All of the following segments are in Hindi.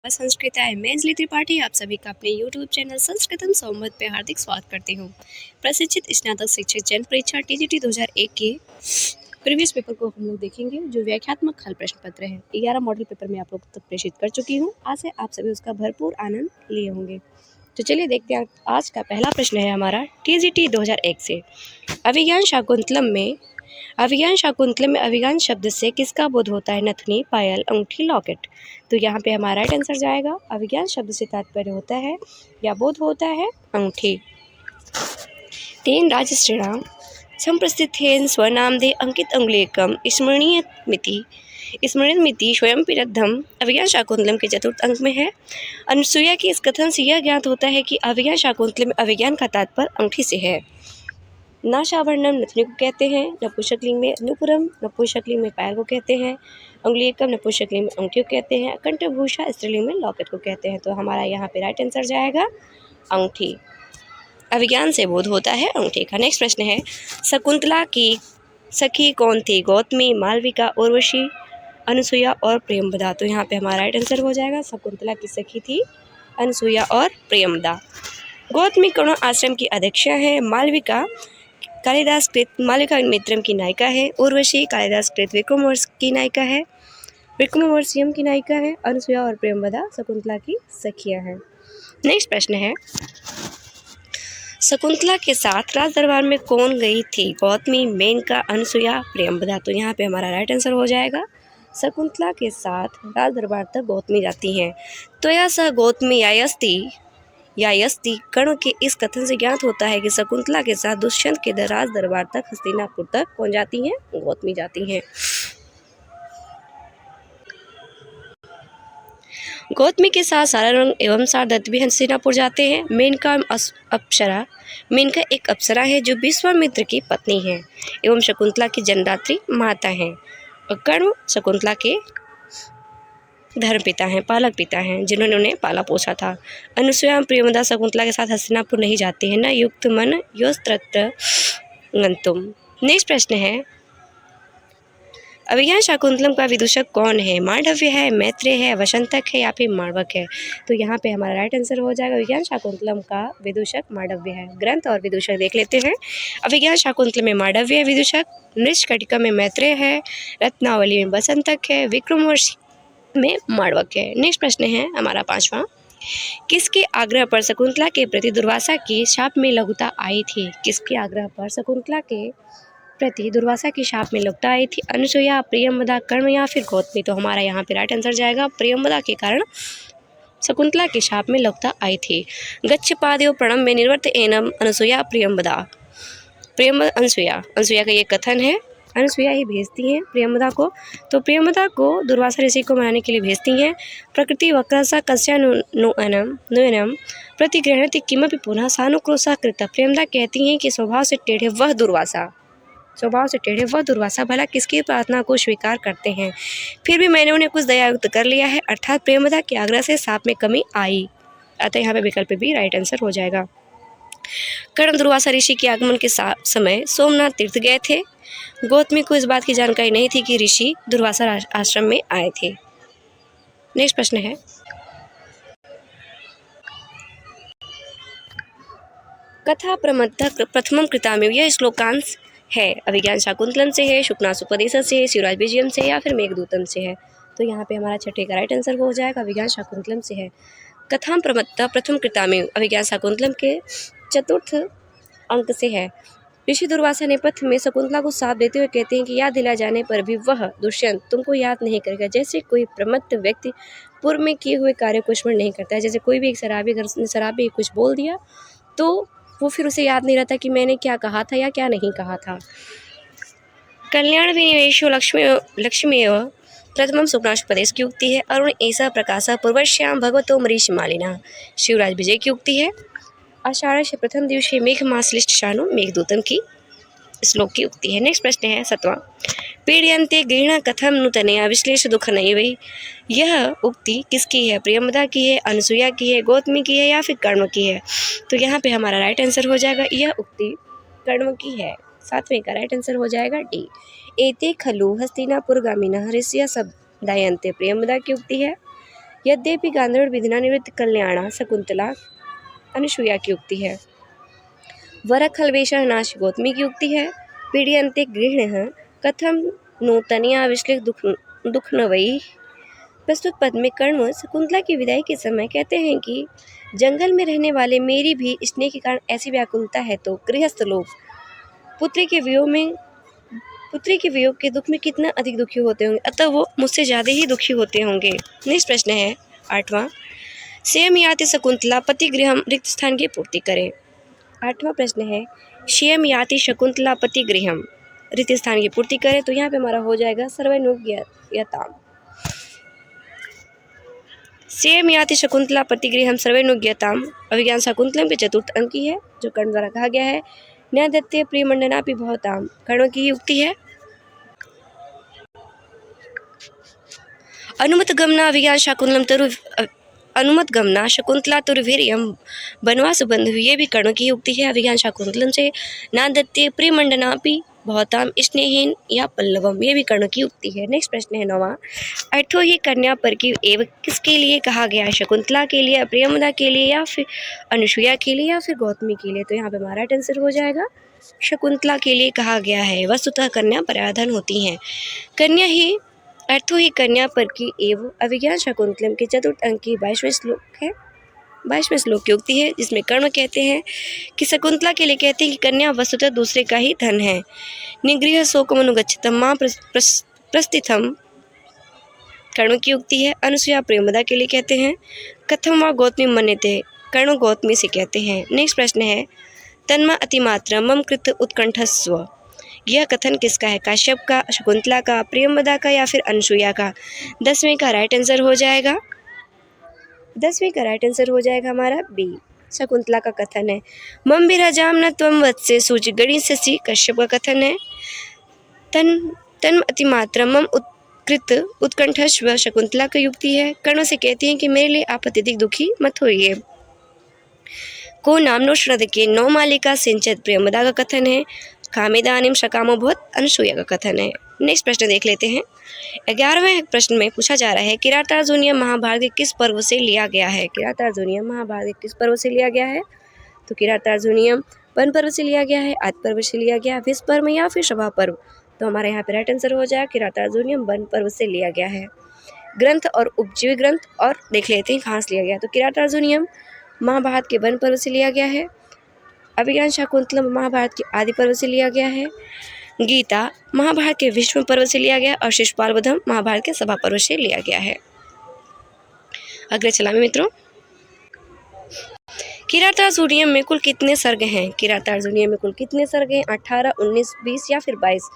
संस्कृताय मैं अंजलि त्रिपाठी आप सभी का अपने YouTube चैनल संस्कृतम संवाद पे हार्दिक स्वागत करती हूँ। प्रशिक्षित स्नातक शिक्षक जन परीक्षा TGT 2001 के प्रीवियस पेपर को हम लोग देखेंगे, जो व्याख्यात्मक हल प्रश्न पत्र है। 11 मॉडल पेपर में आप लोग तक प्रेषित कर चुकी हूँ। आज से आप सभी उसका भरपूर आनंद लिए होंगे। तो चलिए देखते हैं। आज का पहला प्रश्न है हमारा TGT 2001 से। अभिज्ञान शाकुंतलम में अभिज्ञान शब्द से किसका बोध होता है? नथनी, पायल, अंगूठी, लॉकेट। तो यहाँ पे हमारा राइट आंसर जाएगा अभिज्ञान शब्द से तात्पर्य होता है या बोध होता है अंगूठी। 3 राजश्रेणाम संप्रस्थितेन स्वनामधे अंकित अंगुलेकम स्मरणित स्वयं पिरद्धम अभिज्ञान शाकुंतलम के चतुर्थ अंक में है। अनुसुईया के इस कथन से यह ज्ञात होता है कि अभिज्ञान शाकुंतलम में अभिज्ञान का तात्पर्य अंगूठी से है। नाशाभरणम नथनी को कहते हैं, नपुंसकलिंग में नुपुरम, नपुंसकलिंग में पायल को कहते हैं, अंगुलीकम नपुंसकलिंग में अंगूठी को कहते हैं, कंठभूषा स्त्रीलिंग में लॉकेट को कहते हैं। तो हमारा यहाँ पे राइट आंसर जाएगा अंगूठी। अभिज्ञान से बोध होता है अंगूठी का। नेक्स्ट प्रश्न है, शकुंतला की सखी कौन थी? गौतमी, मालविका, उर्वशी, अनुसुईया और प्रियंवदा। तो यहाँ पे हमारा राइट आंसर हो जाएगा शकुंतला की सखी थी अनुसुईया और प्रियंवदा। गौतमी कर्ण आश्रम की अध्यक्षा है। मालविका कालिदास कृत मालविका मित्रम की नायिका है। उर्वशी कालिदास कृत विक्रमोर्वशीयम की नायिका है। अनुसुईया और प्रियंवदा शकुंतला की सखियां हैं। नेक्स्ट प्रश्न है, शकुंतला के साथ राज दरबार में कौन गई थी? गौतमी, मेनका, अनुसुईया, प्रियंवदा। तो यहाँ पे हमारा राइट आंसर हो जाएगा शकुंतला के साथ राज दरबार तक गौतमी जाती हैं। तो यह स गौतमी यायस्ती कर्ण के इस कथन से ज्ञात होता है कि शकुंतला के साथ दुष्यंत के राज दरबार तक हस्तिनापुर तक कौन जाती हैं? गौतमी जाती हैं। गौतमी के साथ सारारंग एवं सारदत्त भी हस्तिनापुर जाते हैं। मेनका एक अप्सरा है जो विश्वामित्र की पत्नी है एवं शकुंतला की जन्मदात्री माता है। और कर्ण शकुंतला के धर्म पिता हैं, पालक पिता हैं, जिन्होंने उन्हें पाला पोसा था। अनुसुईया प्रियंवदा शकुंतला के साथ हस्तिनापुर नहीं जाती है। न युक्त मन योस्तत्र गंतुम। नेक्स्ट प्रश्न है, अभिज्ञान शाकुंतलम का विदूषक कौन है? मांडव्य है, मैत्रेय है, वसंतक है या फिर माणवक है? तो यहाँ पे हमारा राइट आंसर हो जाएगा अभिज्ञान शाकुंतलम का विदूषक मांडव्य है। ग्रंथ और विदूषक देख लेते हैं। अभिज्ञान शाकुंतलम में मांडव्य है विदूषक, मृच्छकटिका में मैत्रेय है, रत्नावली में वसंतक है, विक्रमोर्वशी में माणवक है। नेक्स्ट प्रश्न है हमारा 5वां, किसके आग्रह पर शकुंतला के प्रति दुर्वासा की शाप में लघुता आई थी? किसके आग्रह पर शकुंतला के प्रति दुर्वासा की शाप में लघुता आई थी? अनुसुईया, प्रियंवदा, कर्ण या फिर गौतमी। तो हमारा यहाँ पे राइट आंसर जाएगा प्रियंवदा के कारण शकुंतला की शाप में लघुता आई थी। गच्छ पादयो प्रणम में निर्वर्त एनम अनुसुईया प्रियंवदा। अनुसुईया का ये कथन है, अनुसुईया ही भेजती हैं प्रियंवदा को। तो प्रियंवदा को दुर्वासा ऋषि को मनाने के लिए भेजती हैं। प्रकृति वक्रसा कस्यानुनयनम प्रतिगृह्णति किमपि पुनः सानुक्रोशः कृतः। प्रियंवदा कहती हैं कि स्वभाव से टेढ़े वह दुर्वासा भला किसकी प्रार्थना को स्वीकार करते हैं? फिर भी मैंने उन्हें कुछ दयायुक्त कर लिया है, अर्थात प्रियंवदा के आग्रह से शाप में कमी आई। अतः यहाँ पे विकल्प भी राइट आंसर हो जाएगा। कर्ण दुर्वासा ऋषि के आगमन के समय सोमनाथ तीर्थ गए थे। गौतमी को इस बात की जानकारी नहीं थी कि ऋषि दुर्वासा आश्रम में आए थे। नेक्स्ट प्रश्न है, कथा प्रथमम कृतामेव यह श्लोकांश है अभिज्ञान शाकुंतलम से है, शुकनासुपदेश से है, शिवराज विजयम से या फिर मेघदूतम से है? तो यहाँ पे हमारा छठे का राइट आंसर हो जाएगा अभिज्ञान शाकुंतलम से है। कथाम प्रमत्ता प्रथम कृतामेव अभिज्ञान शाकुंतलम के चतुर्थ अंक से है। ऋषि दुर्वासा ने पथ में शकुंतला को साथ देते हुए कहते हैं कि याद दिला जाने पर भी वह दुष्यंत तुमको याद नहीं करेगा। जैसे कोई प्रमत्त व्यक्ति पूर्व में किए हुए कार्य को स्मरण नहीं करता है। जैसे कोई भी एक शराबी कुछ बोल दिया तो वो फिर उसे याद नहीं रहता कि मैंने क्या कहा था या क्या नहीं कहा था। कल्याण विनिवेशो लक्ष्मी प्रथमम शुक्नाशुपदेश की उक्ति है। अरुण ऐसा प्रकाशा पूर्वश्याम भगवतो मरीचिमालिना शिवराज विजय की उक्ति है। आषाढ़ से प्रथम दिवसे मेघ मासलिष्ट शानु मेघदूतम की श्लोक की उक्ति है। नेक्स्ट प्रश्न है 7वां, पीड़यन्ते गृह्ण कथम नूतनया विश्लेष दुख नहीं वही। यह उक्ति किसकी है? प्रियंवदा की है, अनुसुईया की है, गौतमी की है या फिर कर्ण की है? तो यहाँ पे हमारा राइट आंसर हो जाएगा यह उक्ति कर्ण की है। 7वें का राइट आंसर हो जाएगा डी। एते खलु हस्तिनापुर गामिनः ऋषयः शब्दायन्ते प्रियंवदा की उक्ति है। यद्यपि गांधर्व विधिना निवृत्त कल्याणा शकुंतला अनुसूया की उक्ति है। वर खलवेशः नाश गौतमी की उक्ति है। पीड्यन्ते गृहिणः कथम नूतनया विश्लिक दुख न वै। प्रस्तुत पद में कर्ण शकुंतला की विदाई के समय कहते हैं कि जंगल में रहने वाले मेरी भी स्नेह के कारण ऐसी व्याकुलता है तो गृहस्थ लोग पुत्री के वियोग के दुख में कितना अधिक दुखी होते होंगे, अतः वो मुझसे ज़्यादा ही दुखी होते होंगे। नेक्स्ट प्रश्न है 8वां। स्वयं याति शकुंतला पति गृहम रिक्त स्थान की पूर्ति करें। 8वां प्रश्न है स्वयं याति शकुंतला पति गृहम रिक्त स्थान की पूर्ति करें। तो यहाँ पे हमारा हो जाएगा सर्वैर्नुज्ञयताम्। स्वयं याति शकुंतला पति गृहम सर्वैर्नुज्ञयताम् अभिज्ञान शाकुंतलम के चतुर्थ अंक की है, जो कर्ण द्वारा कहा गया है। न्यायदत्ते प्रियमंडनापि भवताम कर्ण की युक्ति है। अनुमत गमना शकुंतला तुरवीर्यम बनवास बंधु, ये भी कर्ण की युक्ति है अभिज्ञान शाकुंतलम से। नादत्ते प्रियमंडनापि भवताम स्नेहेन या पल्लवम, ये भी कर्ण की युक्ति है। नेक्स्ट प्रश्न है 9वां। अठो ही कन्या पर की एवं किसके लिए कहा गया है? शकुंतला के लिए, प्रियमदा के लिए, या फिर अनुसूया के लिए, या फिर गौतमी के लिए? तो यहाँ पे हमारा आंसर हो जाएगा शकुंतला के लिए कहा गया है। वस्तुतः कन्या पराधन होती हैं। कन्या ही अर्थो ही कन्या पर की एवं अभिज्ञान शाकुंतलम के चतुर्थ अंक की 22वें श्लोक है। 22वें श्लोक की उक्ति है, जिसमें कर्ण कहते हैं कि शकुंतला के लिए कहते हैं कि कन्या वस्तुतः दूसरे का ही धन है। निगृह शोकमनुगच्छतम मां प्रस्थितम, कर्ण की उक्ति है। अनुसूया प्रेमदा के लिए कहते हैं कथम व गौतमी मन्यते, कर्ण गौतमी से कहते हैं। नेक्स्ट प्रश्न है तन्मा अतिमात्र मम कृत उत्कंठस्व, यह कथन किसका है? काश्यप का, शकुंतला का, प्रियमदा का, या फिर अनुसूया का? 10वें का राइट आंसर हो जाएगा 10वें का राइट आंसर हो जाएगा हमारा बी, शकुंतला का कथन है। मम विरजाम न त्वम वत्से सूचि गणि शशि, कश्यप का कथन है। तन अतिमात्र मम उत्कृत उत्कंठस्व, शकुंतला की युक्ति है। कर्ण से कहती हैं कि मेरे लिए आप अत्यधिक दुखी मत होइए। को नामनो श्रद्ध के 9 मालिका सिंचत, प्रियमदा का कथन है। कामेदानिम शकामो बहुत, अनुसूया का कथन है। नेक्स्ट प्रश्न देख लेते हैं। 11वें प्रश्न में पूछा जा रहा है किरातार्जुनीयम महाभारत के किस पर्व से लिया गया है? किरातार्जुनीयम महाभारत के किस पर्व से लिया गया है? तो किरातार्जुनीयम वन पर्व से लिया गया है, आदि पर्व से लिया गया है, विष पर्व या फिर सभा पर्व? तो हमारे यहाँ पे राइट आंसर हो जाएगा किरातार्जुनीयम वन पर्व से लिया गया है। ग्रंथ और उपजीवी ग्रंथ और देख लेते हैं कहाँ से लिया गया। तो किरातार्जुनीयम महाभारत के वन पर्व से लिया गया है। अभिज्ञान शाकुंतलम महाभारत के आदि पर्व से लिया गया है। गीता महाभारत के विष्णु पर्व से लिया गया, और शिशुपालवधम महाभारत के सभा पर्व से लिया गया है। अगले चलामे मित्रों, किरातार्जुनीयम में कुल कितने सर्ग हैं? किरातार्जुनीयम में कुल कितने सर्ग हैं? 18, 19, 20 या फिर 22?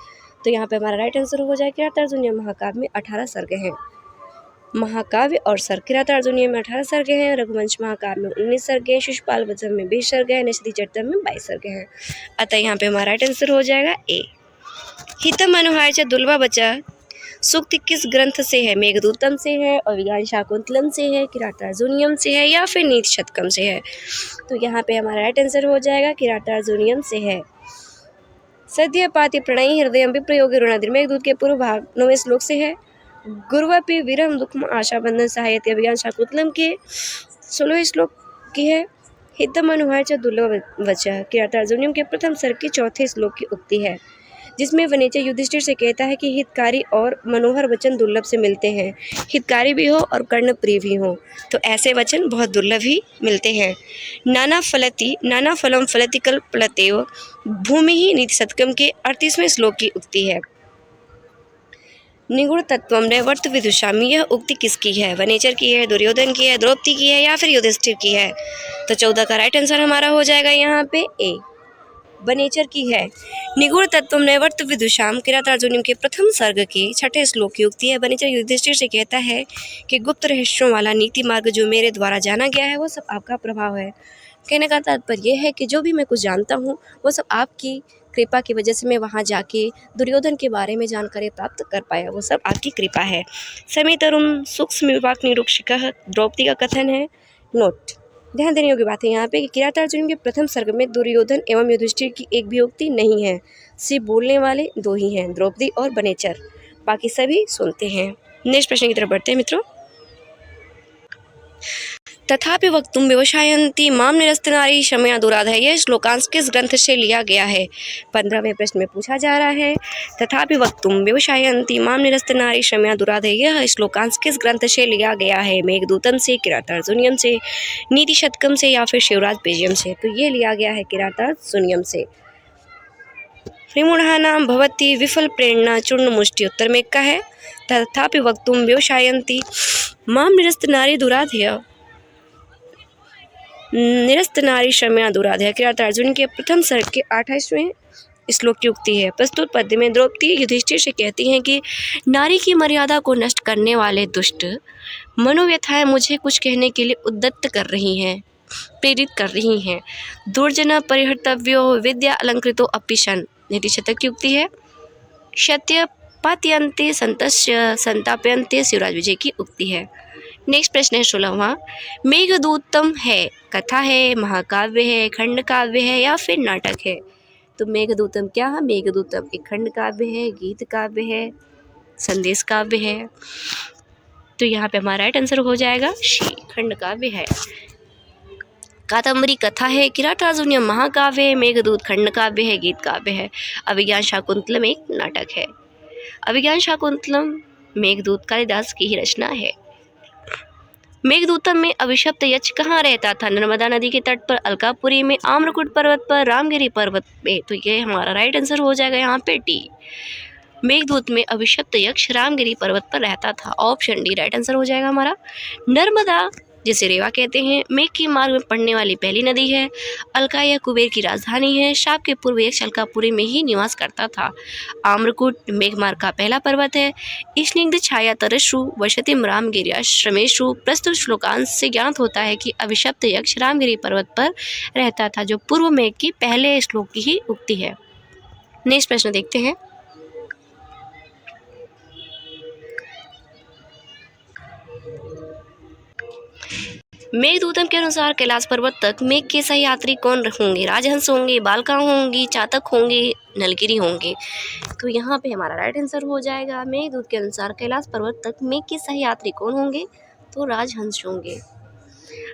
तो यहाँ पे हमारा राइट आंसर हो जाएगा किरातार्जुनीयम महाकाव्य में 18 सर्ग हैं। महाकाव्य और सर्ग, किरातार्जुनीयम में 18 सर्ग हैं, रघुवंश महाकाव्य में 19 सर्ग हैं, शिशुपालवधम में 20 सर्ग हैं, नचिकेता में 22 सर्ग हैं। अतः यहाँ पे हमारा राइट आंसर हो जाएगा ए। हितम अनुहार्य दुर्लभा बचा सूक्ति किस ग्रंथ से है? मेघदूतम से है, अभिज्ञान शाकुंतलम से है, किरातार्जुनीयम से है, या फिर नीति शतकम से है? तो यहाँ पे हमारा राइट आंसर हो जाएगा किरातार्जुनीयम से है। सद्य पाति प्रणयी हृदय विप्रयोगी ऋणादिर, मेघदूत के पूर्व भाग 9वें श्लोक से है। गुरुवपि विरम दुखम आशा बंधन सहायते, अभिज्ञान शाकुंतलम के 16वें श्लोक की है। हितम अनुहार्य दुर्लभ वचः, किरातार्जुनीयम के प्रथम सर्ग के 4थे श्लोक की उक्ति है, जिसमें वनेचर युधिष्ठिर से कहता है कि हितकारी और मनोहर वचन दुर्लभ से मिलते हैं। हितकारी भी हो और कर्णप्रिय भी हो, तो ऐसे वचन बहुत दुर्लभ ही मिलते हैं। नाना फलम फलति कल्पलतेव भूमि ही नीति शतकम के 38वें श्लोक की उक्ति है। निगुण तत्वम नैवर्त विदुषामी, यह उक्ति किसकी है? वनेचर की है, दुर्योधन की है, द्रौपदी की है, या फिर युधिष्ठिर की है? तो 14 का राइट आंसर हमारा हो जाएगा यहाँ पे ए, वनेचर की है। निगूढ़ तत्वम नैवर्त विदुषाम, किरातार्जुनीयम के प्रथम सर्ग के 6ठे श्लोक की उक्ति है। वनेचर युधिष्ठिर से कहता है कि गुप्त रहस्यों वाला नीति मार्ग जो मेरे द्वारा जाना गया है वो सब आपका प्रभाव है। कहने का तात्पर्य यह है कि जो भी मैं कुछ जानता हूँ वो सब आपकी कृपा की वजह से मैं वहाँ जाके दुर्योधन के बारे में जानकारी प्राप्त कर पाया, वो सब आपकी कृपा है। समेतरुम सूक्ष्म विपाक निरुक्षिकः, द्रौपदी का कथन है। नोट, ध्यान देने योग्य बात है यहाँ पे कि किरातार्जुनीयम के प्रथम सर्ग में दुर्योधन एवं युधिष्ठिर की एक भी उक्ति नहीं है, सिर्फ बोलने वाले 2 ही हैं, द्रौपदी और वनेचर, बाकी सभी सुनते हैं। नेक्स्ट प्रश्न की तरफ बढ़ते हैं मित्रों। तथापि वक्तुम व्यवसायन्ति माम निरस्तनारी क्षमया दुराध है, यह श्लोकांश किस ग्रंथ से लिया गया है? 15वें प्रश्न में पूछा जा रहा है तथापि वक्तुम व्यवसायन्ति माम निरस्तनारी क्षमया दुराध है, यह श्लोकांश किस ग्रंथ से लिया गया है? मेघदूतम से, किरातार्जुनीयम से, नीति शतकम से या फिर शिवराज बीजयम से? तो ये लिया गया है किरातार्जुनीयम से। त्रिमूढ़ानां भवति विफल प्रेरणा चूर्ण मुष्टि, उत्तर में का है तथापि वक्तुम व्यवसायन्ति माम निरस्तनारी दुराधेय, निरस्तनारी क्षमया दुराधेय किरातार्जुन के प्रथम सर्ग के 28वें श्लोक की उक्ति है। प्रस्तुत पद्य में द्रौपदी युधिष्ठिर से कहती हैं कि नारी की मर्यादा को नष्ट करने वाले दुष्ट मनोव्यथाएं मुझे कुछ कहने के लिए उद्यत कर रही हैं, प्रेरित कर रही हैं। दुर्जन परिहर्तव्यो विद्या अलंकृतो अपिशन, नीति शतक की उक्ति है। सत्य पात्यन्ते संतस्य संताप्यन्ते, शिवराज विजय की उक्ति है। नेक्स्ट प्रश्न है 16वां। मेघदूतम है कथा है, महाकाव्य है, खंड काव्य है या फिर नाटक है? तो मेघदूतम क्या है? मेघदूतम एक खंड काव्य है, गीत काव्य है, संदेश काव्य है। तो यहाँ पे हमारा राइट आंसर हो जाएगा शी, खंड काव्य है। कादम्बरी कथा है, किरातार्जुनीयम महाकाव्य है, मेघदूत खंड काव्य है, गीत काव्य है। अभिज्ञान शाकुंतलम एक नाटक है। अभिज्ञान शाकुंतलम मेघदूत कालिदास की ही रचना है। मेघदूतम में अभिशप्त यक्ष कहाँ रहता था? नर्मदा नदी के तट पर, अलकापुरी में, आम्रकुट पर्वत पर, रामगिरी पर्वत पे। तो ये हमारा राइट आंसर हो जाएगा यहाँ पे टी। मेघदूत में अभिशप्त यक्ष रामगिरी पर्वत पर रहता था, ऑप्शन डी राइट आंसर हो जाएगा हमारा। नर्मदा जिसे रेवा कहते हैं, मेघ के मार्ग में पड़ने वाली पहली नदी है। अलका या कुबेर की राजधानी है। शाप के पूर्व यक्ष अलकापुरी में ही निवास करता था। आम्रकूट मेघमार्ग का पहला पर्वत है। स्निग्ध छाया तरसु वसतिम रामगिरिया श्रमेशु। प्रस्तुत श्लोकांश से ज्ञात होता है कि अभिशप्त यक्ष रामगिरी पर्वत पर रहता था, जो पूर्व मेघ की पहले श्लोक की ही उक्ति है। नेक्स्ट प्रश्न देखते हैं। मेघदूतम के अनुसार कैलाश पर्वत तक मेघ के सही यात्री कौन होंगे? राजहंस होंगे, बालका होंगी, चातक होंगे, नलगिरी होंगे? तो यहाँ पे हमारा राइट आंसर हो जाएगा मेघदूत के अनुसार कैलाश पर्वत तक मेघ के सही यात्री कौन होंगे? तो राजहंस होंगे।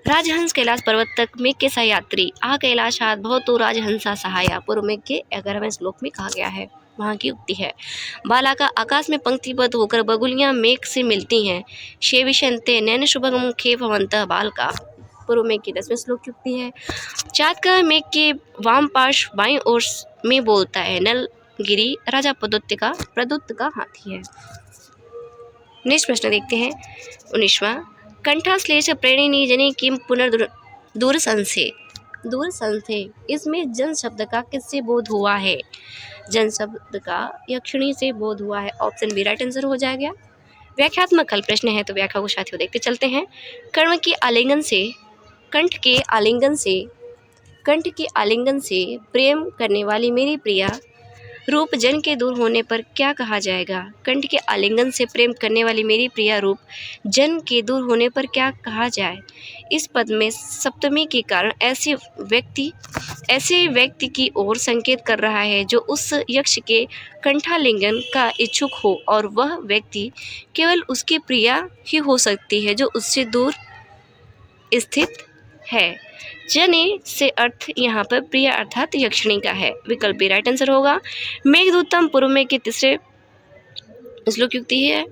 राजहंस कैलाश पर्वत तक मेघ के सही यात्री आ कैलाशात बहुत राजहंसा सहाया, पूर्व मेघ के 11वें श्लोक में कहा गया है, वहाँ की उक्ति है। बाला का आकाश में पंक्तिबद्ध होकर बगुलियां मेघ से मिलती हैं। शेविशंते नैन शुभगम खे भवंतः बाल का, पूर्व मेघ की 10वें श्लोक की उक्ति है। चाँद का मेघ के वाम पार्श्व बाईं ओर में बोलता है। नलगिरी राजा प्रदुत्त का हाथी है। नेक्स्ट प्रश्न देखते हैं 19वां। कंठाश्लेष प्रेरिणी जने किम पुनर्दूर संसे, दूर संसे, इसमें जन शब्द का किससे बोध हुआ है? जन शब्द का यक्षिणी से बोध हुआ है, ऑप्शन बी राइट आंसर हो जाएगा। व्याख्यात्मक कल प्रश्न है, तो व्याख्या को साथियों देखते चलते हैं। कर्ण के आलिंगन से, कंठ के आलिंगन से प्रेम करने वाली मेरी प्रिया रूप जन के दूर होने पर क्या कहा जाएगा? कंठ के आलिंगन से प्रेम करने वाली मेरी प्रिया रूप जन के दूर होने पर क्या कहा जाए? इस पद में सप्तमी के कारण ऐसे व्यक्ति की ओर संकेत कर रहा है जो उस यक्ष के कंठालिंगन का इच्छुक हो, और वह व्यक्ति केवल उसकी प्रिया ही हो सकती है जो उससे दूर स्थित है। जने से अर्थ यहाँ पर प्रिय अर्थात यक्षिणी का है, विकल्प बी राइट आंसर होगा। मेघदूतम पूर्व में के 3 श्लोक की उक्ति है।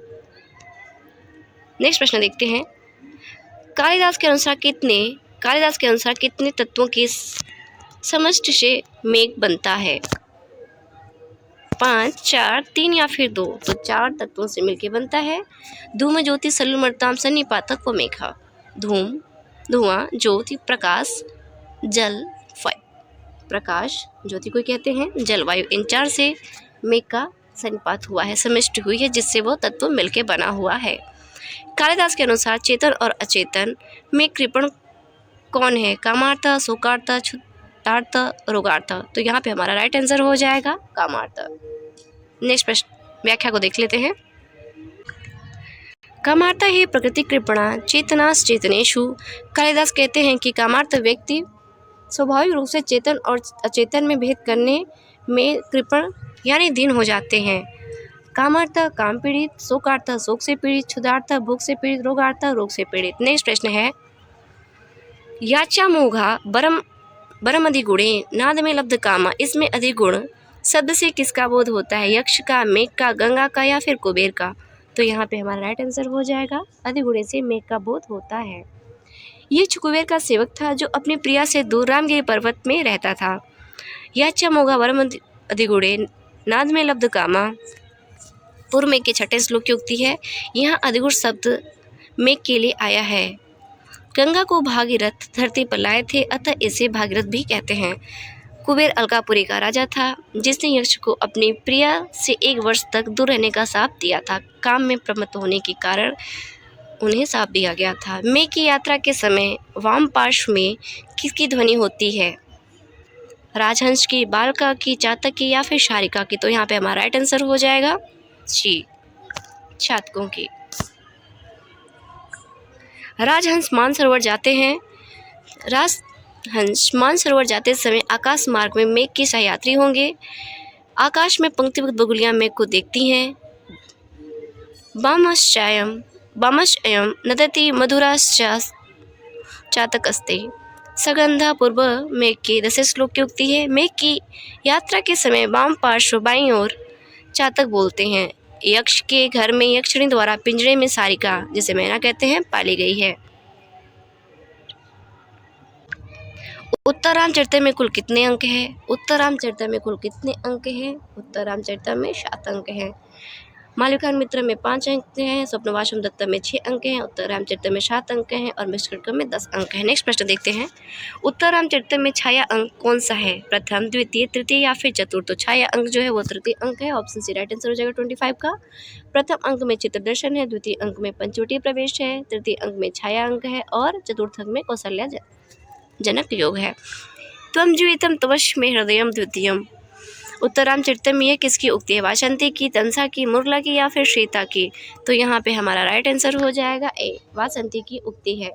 नेक्स्ट प्रश्न देखते हैं। कालिदास के अनुसार कितने तत्वों के समष्टि से मेघ बनता है? 5, 4, 3 या फिर 2? तो 4 तत्वों से मिलकर बनता है। धूम ज्योति सल्लुमर्ताम सन्निपातक व मेघा। धूम धुआं, ज्योति प्रकाश, जल वायु। प्रकाश ज्योति को कहते हैं, जलवायु, इन 4 से मेघ का सन्निपात हुआ है, समष्टि हुई है, जिससे वो तत्व मिलके बना हुआ है। कालिदास के अनुसार चेतन और अचेतन में कृपण कौन है? कामार्थ, शोकार्थ, क्षुधार्थ, रोगार्थ। तो यहाँ पे हमारा राइट आंसर हो जाएगा कामार्थ। नेक्स्ट प्रश्न व्याख्या को देख लेते हैं। कामार्थ ही प्रकृति कृपणा चेतनास चेतनेशु। कालिदास कहते हैं कि कामार्थ व्यक्ति स्वाभाविक रूप से चेतन और अचेतन में भेद करने में कृपण यानी दीन हो जाते हैं। कामार्थ काम पीड़ित, शोकार्थ शोक से पीड़ित, क्षुधार्थ भूख से पीड़ित, रोगार्थ रोग से पीड़ित। नेक्स्ट प्रश्न है याचा मोघा बरम अधिगुणे नाद में लब्ध कामा, इसमें अधिगुण शब्द से किसका बोध होता है? यक्ष का, मेघ का, गंगा का या फिर कुबेर का? तो यहाँ पे हमारा राइट आंसर हो जाएगा अधिगुणे से मेघ का बोध होता है। ये कुबेर का सेवक था जो अपनी प्रिया से दूर रामगिरी पर्वत में रहता था। याचा मोघा बरम अधिगुणे नाद में लब्ध कामा पूर्व में के छठे श्लोक की उक्ति है। यहाँ अधिगुण शब्द मेघ के लिए आया है। गंगा को भागीरथ धरती पर लाए थे, अतः इसे भागीरथ भी कहते हैं। कुबेर अलकापुरी का राजा था जिसने यक्ष को अपनी प्रिया से 1 वर्ष तक दूर रहने का शाप दिया था। काम में प्रमत्त होने के कारण उन्हें शाप दिया गया था। मेघ की यात्रा के समय वाम पार्श्व में किसकी ध्वनि होती है? राजहंस की, बालका की, चातक की या फिर शारिका की? तो यहाँ पे हमारा राइट आंसर हो जाएगा जी, चातकों की। राजहंस मानसरोवर जाते हैं। राजहंस मानसरोवर जाते समय आकाश मार्ग में मेघ के सहयात्री होंगे। आकाश में पंक्तिबद्ध बगुलियां मेघ को देखती हैं। बामश्चयम नदति मधुराश्च चातकस्ते। सगंधा पूर्व मेघ के 10 श्लोक की उक्ति है। मेघ की यात्रा के समय वाम पार्श्व बाईं ओर चातक बोलते हैं। यक्ष के घर में यक्षिणी द्वारा पिंजरे में सारिका, जिसे मैना कहते हैं, पाली गई है। उत्तरामचरित्र में कुल कितने अंक हैं? उत्तरामचरित्र में कुल कितने अंक हैं? उत्तरामचरित्र में 7 अंक हैं। मालविका मित्र में 5 अंक हैं। स्वप्नवासम दत्त में 6 अंक हैं। उत्तरामचरित्र में 7 अंक हैं और मिश्रकर्क में 10 अंक हैं। नेक्स्ट प्रश्न देखते हैं। उत्तरामचरित्र में छाया अंक कौन सा है? प्रथम, द्वितीय, तृतीय या फिर चतुर्थ? तो छाया अंक जो है वो तृतीय अंक है। ऑप्शन सी राइट आंसर हो जाएगा 25 का। प्रथम अंक में चित्र दर्शन है, द्वितीय अंक में पंचवटी प्रवेश है, तृतीय अंक में छाया अंक है और चतुर्थ अंक में कौशल्या जनक योग है। त्वं जीवितम तवश्मे हृदयम द्वितीयम। उत्तरामचरित्र में यह किसकी उक्ति है? वासंती की, तंसा की, मुरला की या फिर सीता की? तो यहाँ पे हमारा राइट आंसर हो जाएगा ए, वासंती की उक्ति है।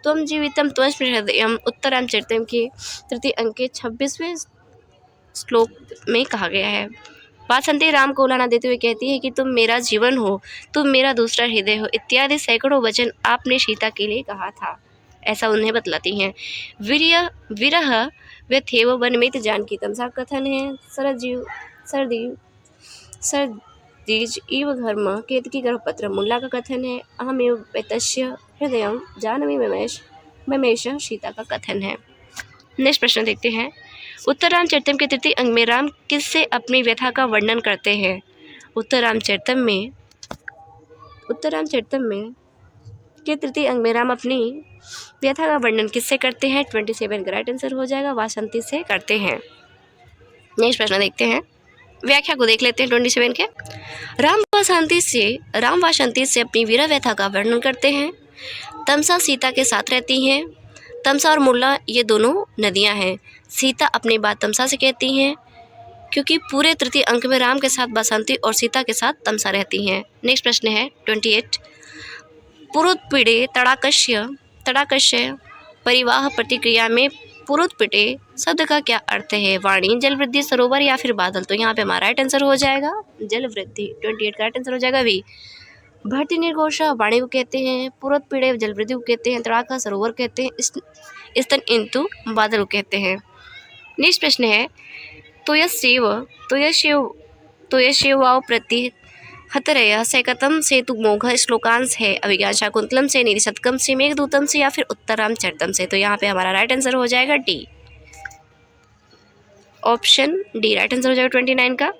त्वं जीवितम तवश्मे हृदयम उत्तरामचरित्र के तृतीय अंक के 26वें श्लोक में कहा गया है। वासंती राम को उलाना देते हुए कहती है कि तुम मेरा जीवन हो, तुम मेरा दूसरा हृदय हो, इत्यादि सैकड़ों वचन आपने सीता के लिए कहा था, ऐसा उन्हें बतलाती हैं। विरह व्यथेव वनमेत जानकी तमसा कथन है। सरदीज इव घर्म केतकी गर्भपत्र मुल्ला का कथन है। अहमेव वेतस्य हृदय जानवी ममेश सीता का कथन है। नेक्स्ट प्रश्न देखते हैं। उत्तरामचरित्र के तृतीय अंग में राम किससे अपनी व्यथा का वर्णन करते हैं? उत्तरामचरित्र में के तृतीय अंग में राम अपनी व्यथा का वर्णन किससे करते हैं? 27 का राइट आंसर हो जाएगा, वासंती से करते हैं। नेक्स्ट प्रश्न देखते हैं, व्याख्या को देख लेते हैं 27 के। राम वासंती से अपनी वीरा व्यथा का वर्णन करते हैं। तमसा सीता के साथ रहती हैं। तमसा और मुरला ये दोनों नदियां हैं। सीता अपनी बात तमसा से कहती हैं क्योंकि पूरे तृतीय अंक में राम के साथ वासंती और सीता के साथ तमसा रहती हैं। नेक्स्ट प्रश्न है 28। पुरुत्पीड़े तड़ाकस्य परिवाह प्रतिक्रिया में पुरुत्पीड़े शब्द का क्या अर्थ है? वाणी, जल वृद्धि, सरोवर या फिर बादल? तो यहाँ पे हमारा राइट आंसर हो जाएगा जल वृद्धि। 28 का राइट आंसर हो जाएगा वी। भर्ती निर्घोषा वाणी को कहते हैं, पुरुत्पीड़े जल वृद्धि को कहते हैं, तड़ाका सरोवर कहते हैं, स्तन इंतु बादल को कहते हैं। नेक्स्ट प्रश्न है तोयशेव वाव प्रति हतरय सैकतम सेतु मोघ श्लोकांश है। अभिज्ञान शाकुंतलम से, निरिशतकम से, मेघदूतम से या फिर उत्तरामचरितम से? तो यहाँ पे हमारा राइट आंसर हो जाएगा D, option D right answer हो जाएगा 29 का।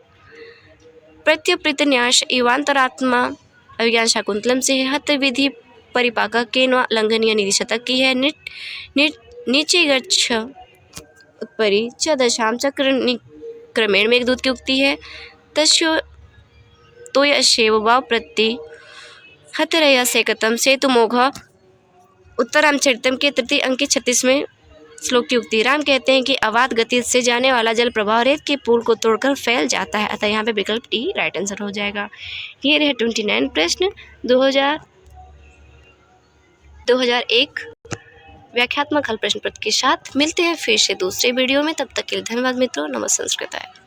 प्रत्युपृतन्यास इवांतरात्मा अभिज्ञान शाकुंतलम से है। हत विधि परिपाका के न लंघनीय निरिशतक की है। नीचे गच्छ उत्परी च दशाम चक्र क्रमेण मेघदूत की उक्ति है। तस्यो तोयशेव वाव प्रति हतरया सैकतम सेतु मोघ उत्तरामचरितम के तृतीय अंक के 36वें श्लोक की उक्ति। राम कहते हैं कि अवाध गति से जाने वाला जल प्रवाह रेत के पुल को तोड़कर फैल जाता है, अतः यहाँ पे विकल्प डी राइट आंसर हो जाएगा। ये रहे 29 प्रश्न 2001 व्याख्यात्मक हल प्रश्न पत्र के साथ। मिलते हैं फिर से दूसरे वीडियो में, तब तक के लिए धन्यवाद मित्रों। नमस्ते संस्कृत है।